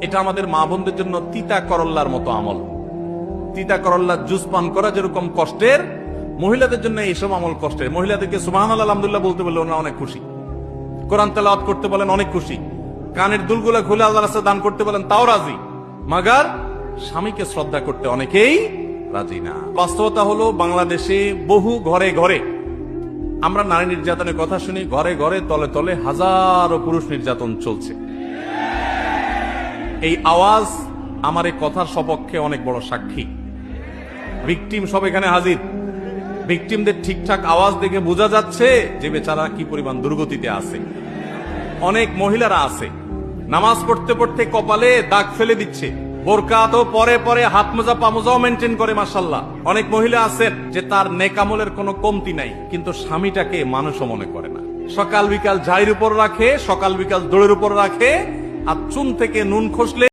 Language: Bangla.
এটা আমাদের মা বোনদের জন্য তিতা করল্লার মতো আমল। তিতা করল্লার জুস পান করা যেরকম কষ্টের, মহিলাদের জন্য এইসব আমল কষ্টের। মহিলাদেরকে সুবহানাল্লাহ আলহামদুলিল্লাহ বলতে বললে ওনারা অনেক খুশি, কোরআন তেলাওয়াত করতে বলেন অনেক খুশি, কানের দুলগুলা খুলে আল্লাহর রাস্তায় দান করতে বলেন তাও রাজি, মাগার স্বামীকে শ্রদ্ধা করতে অনেকেই রাজি না। বাস্তবতা হলো বাংলাদেশে বহু ঘরে ঘরে আমরা নারী নির্যাতনের কথা শুনি, ঘরে ঘরে তলে তলে হাজারো পুরুষ নির্যাতন চলছে। এই আওয়াজ আমার এই কথার সপক্ষে অনেক বড় সাক্ষী। ভিকটিম সব এখানে হাজির। ভিকটিমদের ঠিকঠাক আওয়াজ দেখে বোঝা যাচ্ছে যে বেচারা কি পরিমাণ দুর্গতিতে আছে। অনেক মহিলারা আছে নামাজ পড়তে পড়তে কপালে দাগ ফেলে দিচ্ছে, বোরকা তো পরে পরে হাত মোজা পা মোজাও মেনটেন করে মাশাআল্লাহ। অনেক মহিলা আছেন যে তার নেকামলের কোনো কমতি নাই, কিন্তু স্বামীটাকে মানুষও মনে করে না। সকাল বিকাল ঝাড়ির উপর রাখে, সকাল বিকাল দড়ির উপর রাখে, আর চুন থেকে নুন খসলে